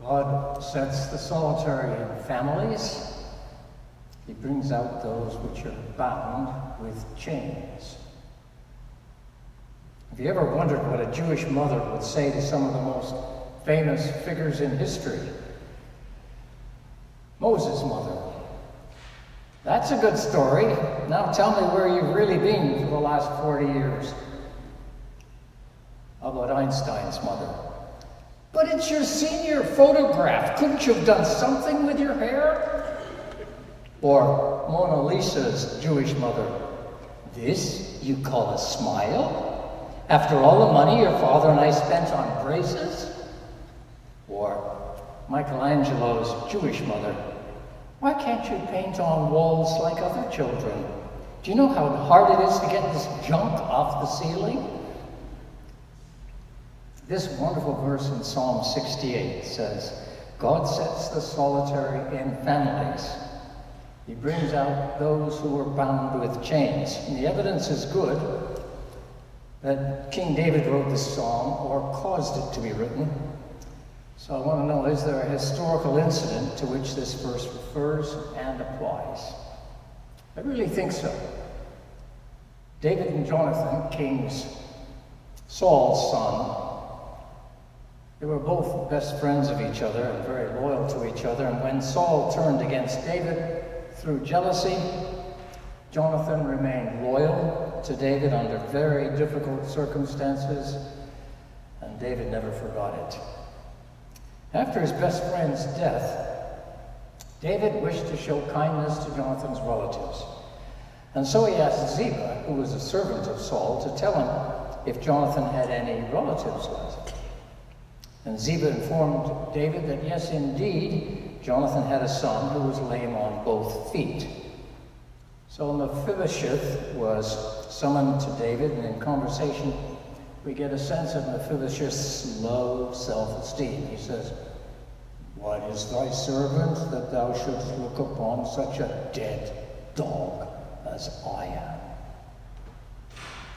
God sets the solitary in families. He brings out those which are bound with chains. Have you ever wondered what a Jewish mother would say to some of the most famous figures in history? Moses' mother. That's a good story. Now tell me where you've really been for the last 40 years. How about Einstein's mother? But it's your senior photograph. Couldn't you have done something with your hair? Or Mona Lisa's Jewish mother. This you call a smile? After all the money your father and I spent on braces? Or Michelangelo's Jewish mother. Why can't you paint on walls like other children? Do you know how hard it is to get this junk off the ceiling? This wonderful verse in Psalm 68 says, God sets the solitary in families. He brings out those who are bound with chains. And the evidence is good that King David wrote this psalm or caused it to be written. So I want to know, is there a historical incident to which this verse refers and applies? I really think so. David and Jonathan, King's Saul's son, they were both best friends of each other and very loyal to each other. And when Saul turned against David through jealousy, Jonathan remained loyal to David under very difficult circumstances, and David never forgot it. After his best friend's death, David wished to show kindness to Jonathan's relatives. And so he asked Ziba, who was a servant of Saul, to tell him if Jonathan had any relatives left. And Ziba informed David that yes, indeed, Jonathan had a son who was lame on both feet. So Mephibosheth was summoned to David, and in conversation, we get a sense of Mephibosheth's low self-esteem. He says, "What is thy servant that thou shouldst look upon such a dead dog as I am?"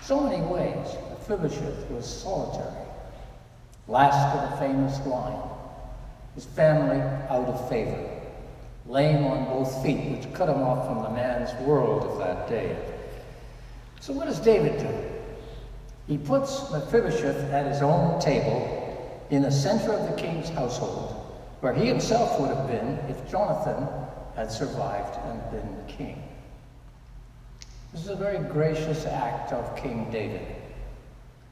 So many ways, Mephibosheth was solitary. Last of the famous line, his family out of favor, lame on both feet, which cut him off from the man's world of that day. So what does David do? He puts Mephibosheth at his own table in the center of the king's household, where he himself would have been if Jonathan had survived and been king. This is a very gracious act of King David.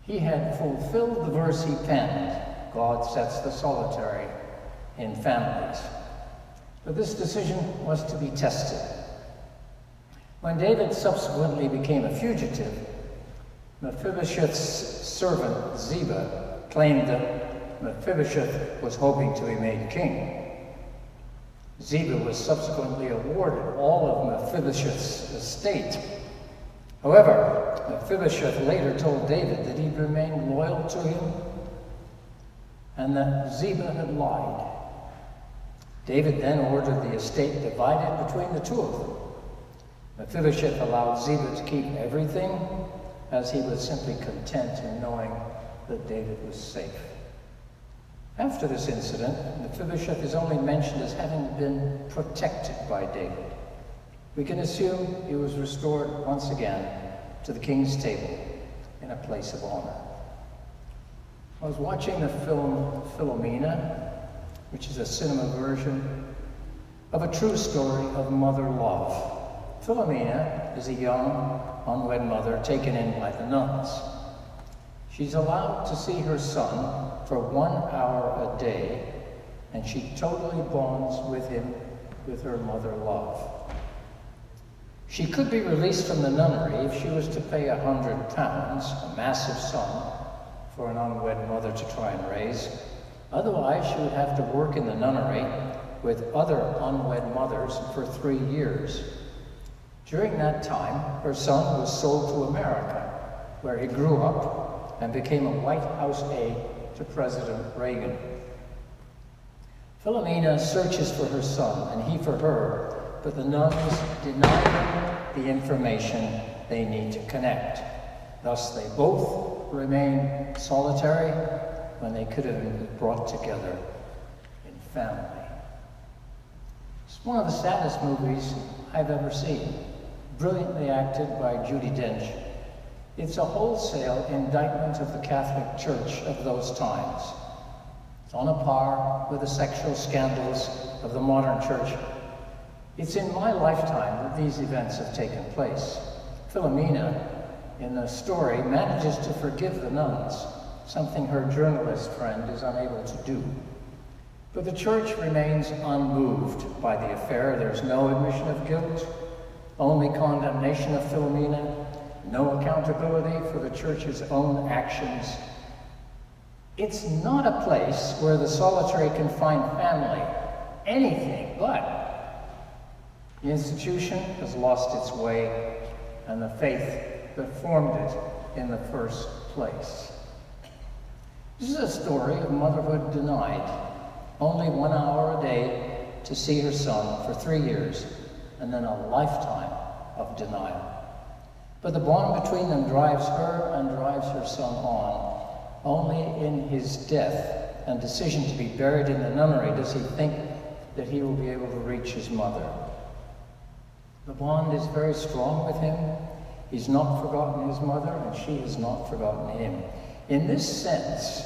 He had fulfilled the verse he penned, God sets the solitary in families. But this decision was to be tested. When David subsequently became a fugitive, Mephibosheth's servant Ziba claimed that Mephibosheth was hoping to be made king. Ziba was subsequently awarded all of Mephibosheth's estate. However, Mephibosheth later told David that he'd remained loyal to him and that Ziba had lied. David then ordered the estate divided between the two of them. Mephibosheth allowed Ziba to keep everything, as he was simply content in knowing that David was safe. After this incident, Mephibosheth is only mentioned as having been protected by David. We can assume he was restored once again to the king's table in a place of honor. I was watching the film Philomena, which is a cinema version of a true story of mother love. Philomena is a young, unwed mother taken in by the nuns. She's allowed to see her son for 1 hour a day, and she totally bonds with him with her mother love. She could be released from the nunnery if she was to pay £100, a massive sum, for an unwed mother to try and raise. Otherwise, she would have to work in the nunnery with other unwed mothers for 3 years. During that time, her son was sold to America, where he grew up and became a White House aide to President Reagan. Philomena searches for her son, and he for her, but the nuns deny them the information they need to connect. Thus, they both remain solitary when they could have been brought together in family. It's one of the saddest movies I've ever seen, brilliantly acted by Judi Dench. It's a wholesale indictment of the Catholic Church of those times. It's on a par with the sexual scandals of the modern church. It's in my lifetime that these events have taken place. Philomena, in the story, manages to forgive the nuns, something her journalist friend is unable to do. But the church remains unmoved by the affair. There's no admission of guilt, only condemnation of Philomena, no accountability for the church's own actions. It's not a place where the solitary can find family, anything but. The institution has lost its way and the faith that formed it in the first place. This is a story of motherhood denied. Only 1 hour a day to see her son for 3 years, and then a lifetime of denial. But the bond between them drives her and drives her son on. Only in his death and decision to be buried in the nunnery does he think that he will be able to reach his mother. The bond is very strong with him. He's not forgotten his mother, and she has not forgotten him. In this sense,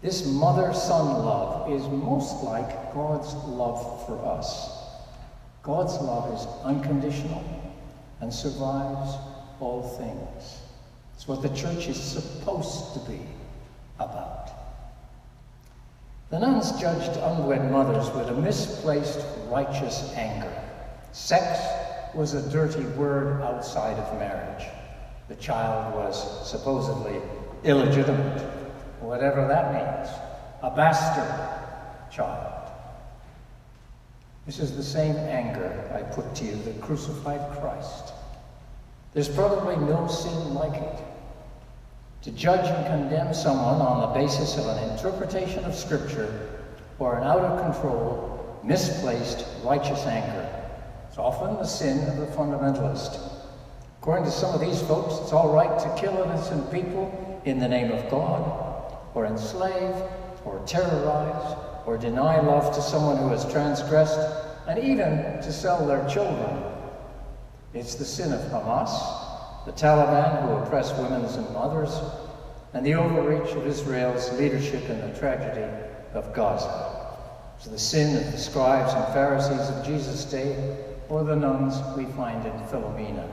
this mother-son love is most like God's love for us. God's love is unconditional and survives all things. It's what the church is supposed to be about. The nuns judged unwed mothers with a misplaced righteous anger. Sex was a dirty word outside of marriage. The child was supposedly illegitimate, whatever that means, a bastard child. This is the same anger I put to you that crucified Christ. There's probably no sin like it. To judge and condemn someone on the basis of an interpretation of Scripture or an out-of-control, misplaced righteous anger. It's often the sin of the fundamentalist. According to some of these folks, it's all right to kill innocent people in the name of God, or enslave, or terrorize, or deny love to someone who has transgressed, and even to sell their children. It's the sin of Hamas, the Taliban who oppress women and mothers, and the overreach of Israel's leadership in the tragedy of Gaza. It's the sin of the scribes and Pharisees of Jesus' day, or the nuns we find in Philomena.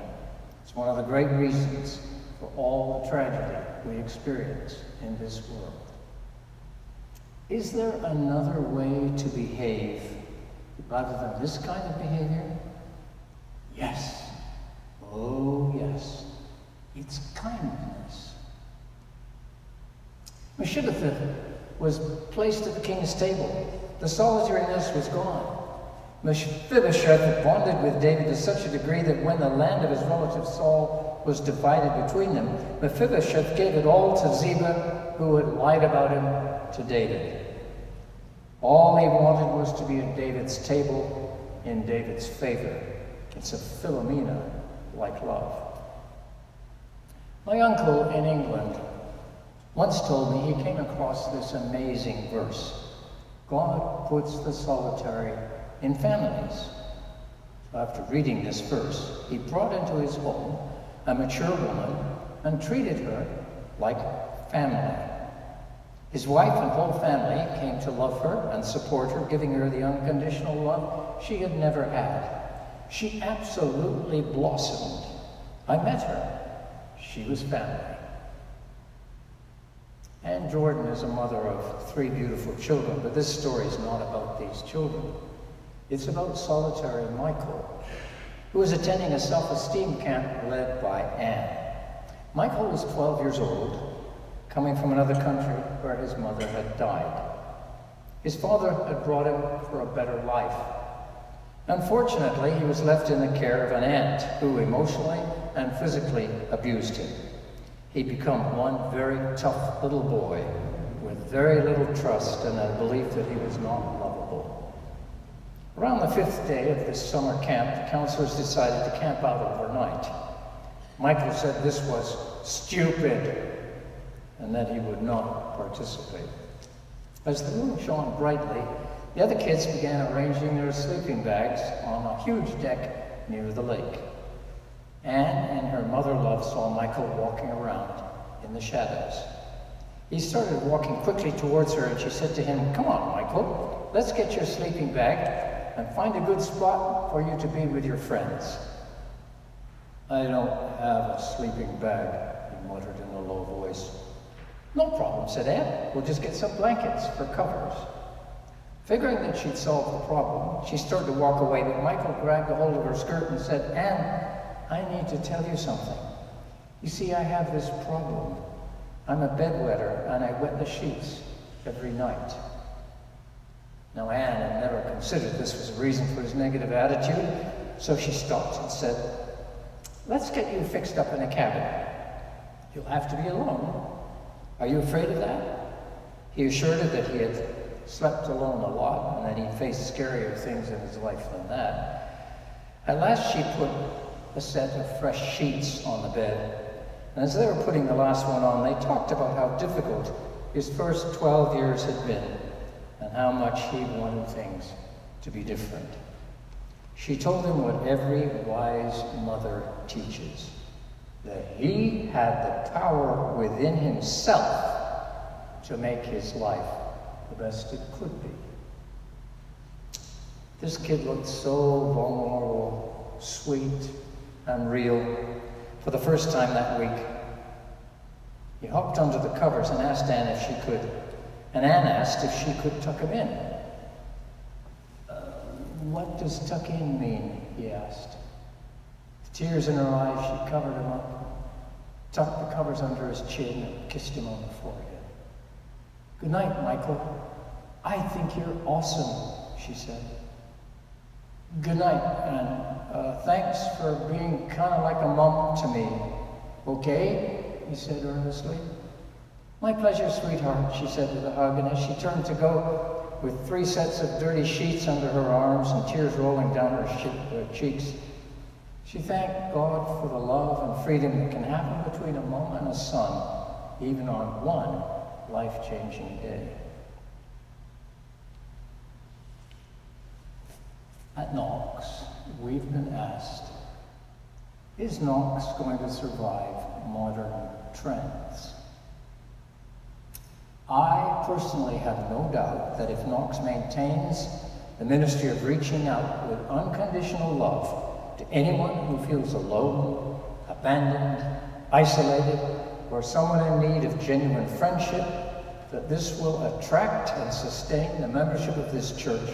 It's one of the great reasons for all the tragedy we experience in this world. Is there another way to behave rather than this kind of behavior? Yes. Oh, yes. It's kindness. Mephibosheth was placed at the king's table. The solitariness was gone. Mephibosheth bonded with David to such a degree that when the land of his relative Saul was divided between them, Mephibosheth gave it all to Ziba, who had lied about him to David. All he wanted was to be at David's table in David's favor. It's a Philomena-like love. My uncle in England once told me he came across this amazing verse. God puts the solitary in families. So after reading this verse, he brought into his home a mature woman and treated her like family. His wife and whole family came to love her and support her, giving her the unconditional love she had never had. She absolutely blossomed. I met her. She was family. Anne Jordan is a mother of 3 beautiful children, but this story is not about these children. It's about solitary Michael, who was attending a self-esteem camp led by Anne. Michael was 12 years old, coming from another country where his mother had died. His father had brought him for a better life. Unfortunately, he was left in the care of an aunt who emotionally and physically abused him. He'd become one very tough little boy with very little trust and a belief that he was not lovable. Around the 5th day of this summer camp, the counselors decided to camp out overnight. Michael said this was stupid and that he would not participate. As the moon shone brightly, the other kids began arranging their sleeping bags on a huge deck near the lake. Anne and her mother-love saw Michael walking around in the shadows. He started walking quickly towards her, and she said to him, "Come on, Michael, let's get your sleeping bag and find a good spot for you to be with your friends." "I don't have a sleeping bag," he muttered in a low voice. "No problem," said Anne. "We'll just get some blankets for covers." Figuring that she'd solved the problem, she started to walk away, but Michael grabbed a hold of her skirt and said, "Anne, I need to tell you something. You see, I have this problem. I'm a bedwetter, and I wet the sheets every night." Now, Anne had never considered this was a reason for his negative attitude, so she stopped and said, "Let's get you fixed up in a cabin. You'll have to be alone. Are you afraid of that?" He assured her that he had slept alone a lot and that he'd faced scarier things in his life than that. At last she put a set of fresh sheets on the bed, and as they were putting the last one on, they talked about how difficult his first 12 years had been and how much he wanted things to be different. She told him what every wise mother teaches, that he had the power within himself to make his life the best it could be. This kid looked so vulnerable, sweet, and real. For the first time that week, he hopped under the covers and asked Anne if she could, and Anne asked if she could tuck him in. "What does tuck in mean?" he asked. With tears in her eyes, she covered him up, tucked the covers under his chin, and kissed him on the forehead. "Good night, Michael. I think you're awesome," she said. "Good night, Anne. Thanks for being kind of like a mom to me. Okay?" he said earnestly. "My pleasure, sweetheart," she said with a hug, and as she turned to go, with 3 sets of dirty sheets under her arms and tears rolling down her cheeks, she thanked God for the love and freedom that can happen between a mom and a son, even on one life-changing day. At Knox, we've been asked, is Knox going to survive modern trends? I personally have no doubt that if Knox maintains the ministry of reaching out with unconditional love to anyone who feels alone, abandoned, isolated, or someone in need of genuine friendship, that this will attract and sustain the membership of this church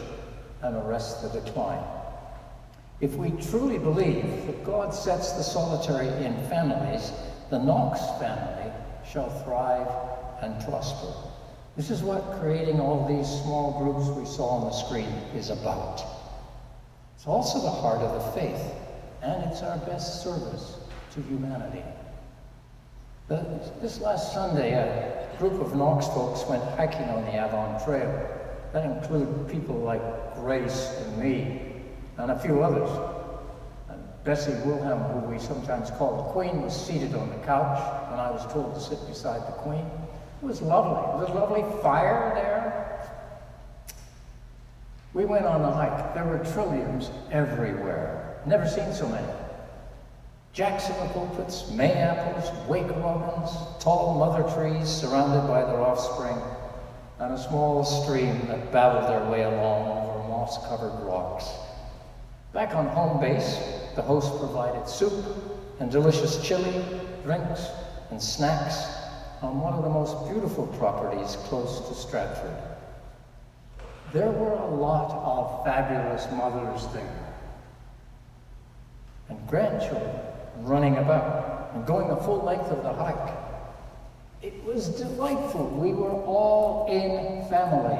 and arrest the decline. If we truly believe that God sets the solitary in families, the Knox family shall thrive and prosper. This is what creating all these small groups we saw on the screen is about. It's also the heart of the faith, and it's our best service to humanity. This last Sunday, a group of Knox folks went hiking on the Avon Trail. That included people like Grace and me, and a few others. And Bessie Wilhelm, who we sometimes call the Queen, was seated on the couch when I was told to sit beside the Queen. It was lovely. There was a lovely fire there. We went on the hike. There were trilliums everywhere. Never seen so many. Jacksonville pulpits, mayaples, wake robins, tall mother trees surrounded by their offspring, and a small stream that babbled their way along over moss-covered rocks. Back on home base, the host provided soup and delicious chili, drinks, and snacks on one of the most beautiful properties close to Stratford. There were a lot of fabulous mothers there, and grandchildren running about and going the full length of the hike. It was delightful. We were all in family.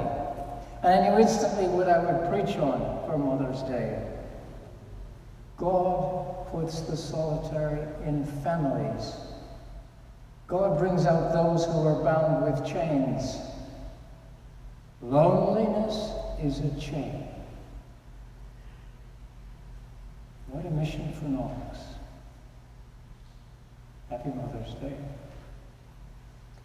And I knew instantly what I would preach on for Mother's Day. God puts the solitary in families. God brings out those who are bound with chains. Loneliness is a chain. What a mission for Knox. Happy Mother's Day.